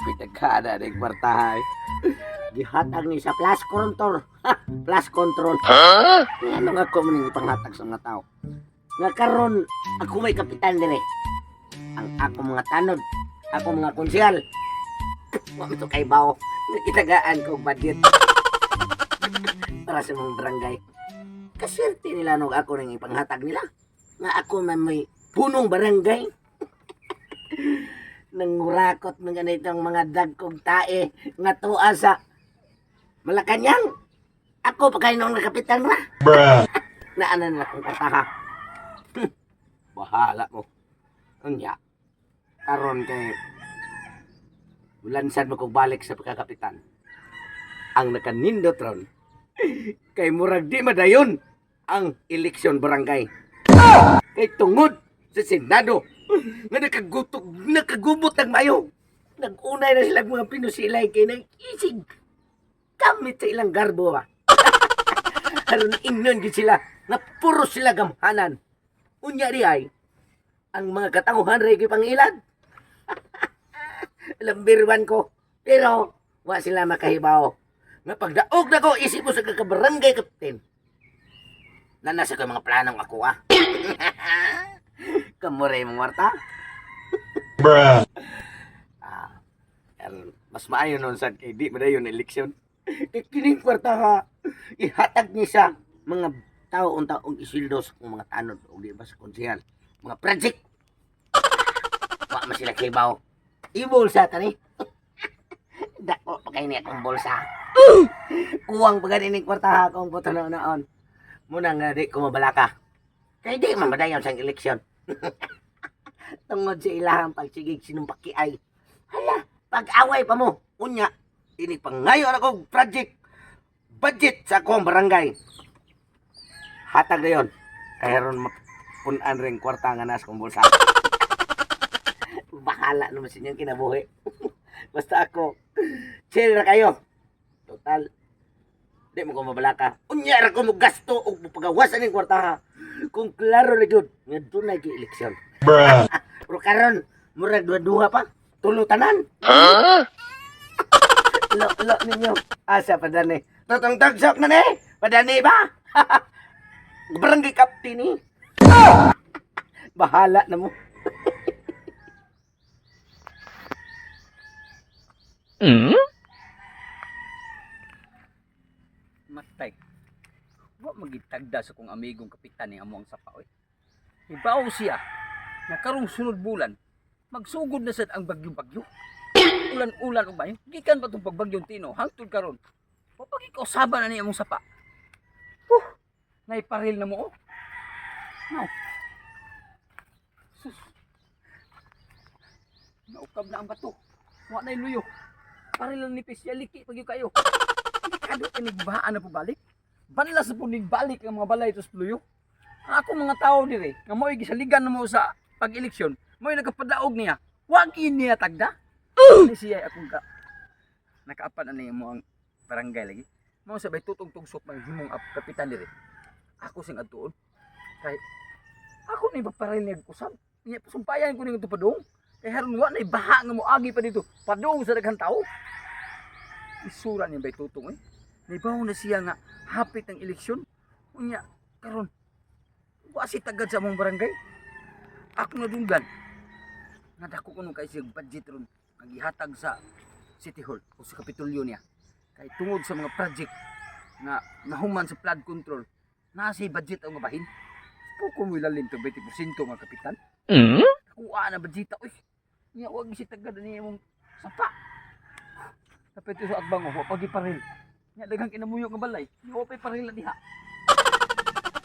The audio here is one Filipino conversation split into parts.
Pinagkada ng kwartahay. Gihatag ni sa plus control. Plus control. Ano nga ko maning ipanghatag sa mga tao. Nga karon ako may kapitan dire. Ang ako mga tanod, ako mga konsyal. Wa mo to kay bao. Nakitagaan ko budget. Para sa mga barangay. Kaswerte nila nung ako nang ipanghatag nila. Nga ako man may punong barangay. Nangurakot ng ganitong mga dagkog tae nga tuwa sa Malacanang. Ako pa kayo nung nakapitan na. Naanan na kong kataha. Bahala mo. Unya. Karon kay bulansan mo kong balik sa pagkakapitan. Ang nakanindot ron kay murag di madayon ang eleksyon barangay. Kay tungod sa Senado nga nakagubot ang mayo. Nag-unay na silang mga pinusilay kay nag-isig. Kamit sa ilang garbo ba? Haron inyon gid sila na puro sila gamhanan. Unya di ay ang mga katanguhan ray kay pangilad. Lambirwan ko. Pero wa sila makahibaw. Nga pagdaog na ko isip mo sa kakabarangay kapten. Nanasa ko mga planong ako Kamuray mong warta? Bruh. Mas maayo nun sa kay di madayon eleksyon. Kining kwarta ha, ihatag niya sa mga tao untaong isildos ng mga tanod o di ba sa konsehal. Mga project. Wa man sila kibaw. Ibulsa ta ni. Dako pa kay ni akong bulsa. Kuwang pa ganing kwarta ha akong buto noon. Muna nga di ko mabalaka. Kay di man madayon sa eleksyon. Tungod sa ilahang pagsigig sinumpakiay. Hala, pag-away pa mo. Unya, ini pangayo ako project budget sa akong barangay. Hatag na yun. Kaya ron mapunan rin kwarta nga nas kong bulsa. Bahala naman sa inyong kinabuhi. Basta ako, chill na kayo. Total, di mo ko mabalaka. Unya ra ko mo gasto o pagawasan ng kwarta ha. Kung klaro na yun, nga doon na eleksyon. Bruh. Pero karon, murag dua-duha pa. Tulutanan. Lo ninyo. Asa padani. Totong tagsok na ni. Padani ba? Barangay kapten ni. Bahala na mo. Matay. Wa magitagda sa kong amigong kapitan ni amo ang sapa oy. Ibaw siya na karong sunod bulan magsugod na sad ang bagyo-bagyo. Ulan-ulan og bayo. Gikan pa tong pagbagyong Tino hangtod karon. Wa pa gikausaban na ni among sapa. Naiparil na mo oh. No. Sus. Naukab na ang bato. Wa na luyo. Paril lang nipis ya liki pagyo kayo. Kado inigbahaan na po balik. Banlas na po balik ang mga balay ito sa luyo. Ako mga tao dire, nga mo'y gisaligan na mo sa pag-eleksyon, mo'y nagkapadaog niya. Wag niya tagda. Ni siya akong nakaapan na niya mo ang barangay lagi. Mo sabay tutong-tugsok ng himong kapitan dire. Ako sing adtuon. Kay ako ni baparil ni kusab. Niya sumpayan ko ning padung. Kay haron wa nay baha nga moagi pa dito. Padung sa daghang tao. Isura niya bay tutong eh. Naibaw na siya nga hapit ang eleksyon. Unya karon wa si tagad sa among barangay. Ako nadunggan. Nga dako kuno kay siya budget ron ang ihatag sa City Hall o sa Kapitolyo niya. Kay tungod sa mga project nga nahuman sa flood control, nasa budget ang mabahin. Puko mo ilalim to 20% nga kapitan. Kuha na budget oy. Nya wag si tagad ni imong sapa. Kapit sa agbang wa pagi paril. Nya daghang kinamuyo nga balay. Wa pay paril na diha.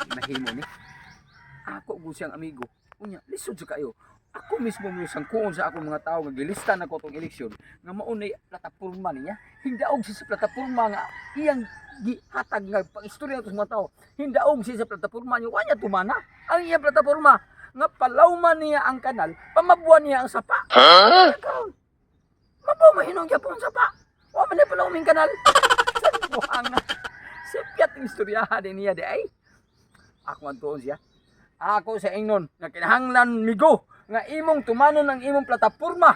Mahimo ni. Ako ug siyang amigo. Unya, lisod sa kayo. Ako mismo mo sangkuon sa akong mga tao nga gilista na ko tong eleksyon nga maunay plataporma niya. Hindaog siya sa plataporma nga iyang gihatag nga pang-istorya sa mga tao. Hindaog siya sa plataporma niya. Wanya tumana ang iyang plataporma nga palawman niya ang kanal, pamabuan niya ang sapa. Karon. Mabaw mahinong Japon sapa. Wa man na palawming kanal. Sa buhang na. Sipyat ang istoryahan niya di ay. Ako antuon siya. Ako sa ingnon nga kinahanglan migo nga imong tumanon ang imong plataporma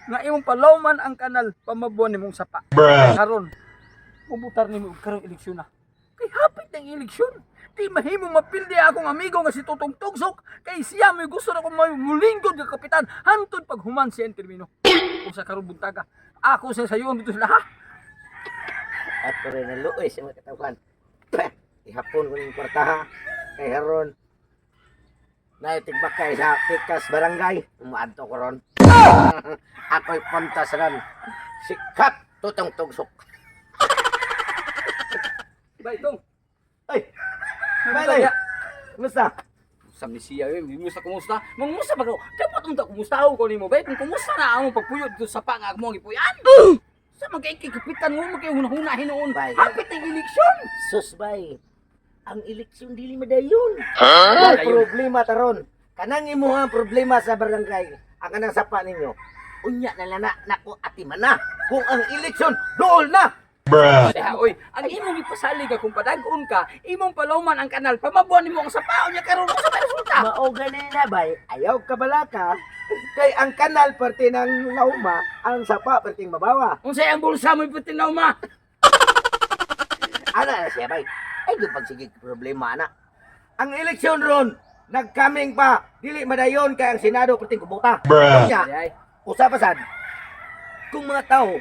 nga imong palawman ang kanal pamabuan nimong sapa. Bruh. Karon, pubutar nimo og karong eleksyon na. Kay hapit ng eleksyon. Di mahimo mapildi akong amigo nga si Tutong Tugsok kay siya may gusto na kong mulingkod nga kapitan hantod pag human siya ang termino. Kung sa karong buntaga, ako sa sayon dito sila ha. At ko rin naluoy sa mga katawan. Ihapon ko ng kwartaha. Kay haron. Naitigbakay sa Pikas Barangay. Umaadto ko ron. Ako'y puntas ron. Sikat Tutong Tugsok. Bay, Tong. Ay! Bay, Bay! Kumusta? Sabi siya, kumusta, kumusta? Kumusta ba ko? Dapat unta kumusta ko nimo, bay? Kung kumusta na ang pagpuyo dito sa pangag mo gipuyan? Sa magkaikapitan mo, magkahuna-huna hinoon. Bay. Hapit ang eleksyon. Sus, bay. Ang eleksyon dili madayon. Huh? Ang problema taron. Kanang imo ang problema sa barangay. Ang kanang sapa ninyo. Unya na lana nako atiman na. Kung ang eleksyon dool na. Bruh. Kaya, oy, ang imong ipasalig ka kung padag-on ka, imong palawman ang kanal, pamabuan nimo ang sapaon niya karon sa resulta. Mao gani na bay. Ayaw ka balaka. Kay ang kanal parte ng lauma, ang sapa parte ng mabawa. Kung sa'y ang bulsa mo ipatinaw ma. Ana na siya bay. Ay di pagsigig problema na. Ang eleksyon ron nagkaming pa. Dili madayon kay ang Senado parte kubuta. Bruh. Unya, Ay, usapasan. Kung mga tao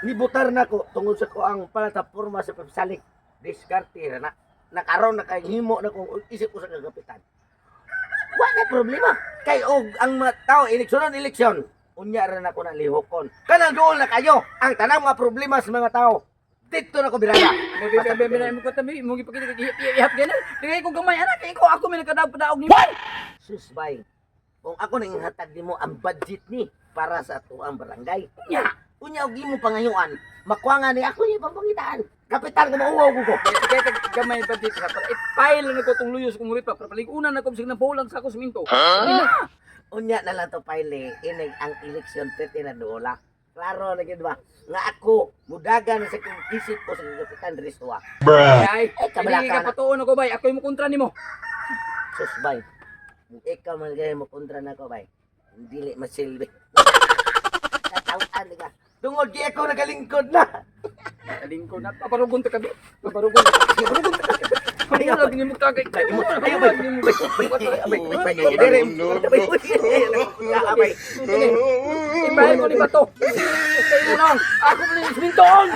nibutar na ko tungod sa ko ang plataporma sa pagsalig diskarte na nakaroon na kay himo na kung isip ko sa kagapitan. Wala problema. Kay og ang mga tao eleksyon unya ra na ko na lihokon. Kanang dool na kayo ang tanang mga problema sa mga tao. Dito na ko birada. may mo katabi, mo gipakita ihap gani. Dili ko gamay ana kay ko ako may nakadaog-daog ni Bay. Susbay. Kung ako nang hatag nimo ang budget ni para sa tuang barangay. Nya, Unya og imo pangayuan, makuha ni ako ni papangitaan. Kapitan ko mauwaw ko. kaya gamay pa dito sa file na ko tong luyos kung mulit pa paligunan na ko sig na bulang sa ako siminto. Unya na lang to pile, inig ang eleksyon pwede na dola. Klaro na gid ba? Nga ako, mudagan sa kong isip ko sa kapitan Ristoa. Bruh. Ay, kabalaka hindi ka na. patuon ako bay, ako mo kontra nimo. Susbay. Ikaw man gaya mo kontra na ko bay. Dili masilbi. Katawan ka. Tungod di ako nagalingkod na. Kalingkod na paparugon ta kabi. Paparugon ta. Paparugon ta. Ayaw lagi nimo tagay. Ayaw lagi nimo. Ibahin mo ni bato. Kayo mo lang. Ako mo ni simintoon.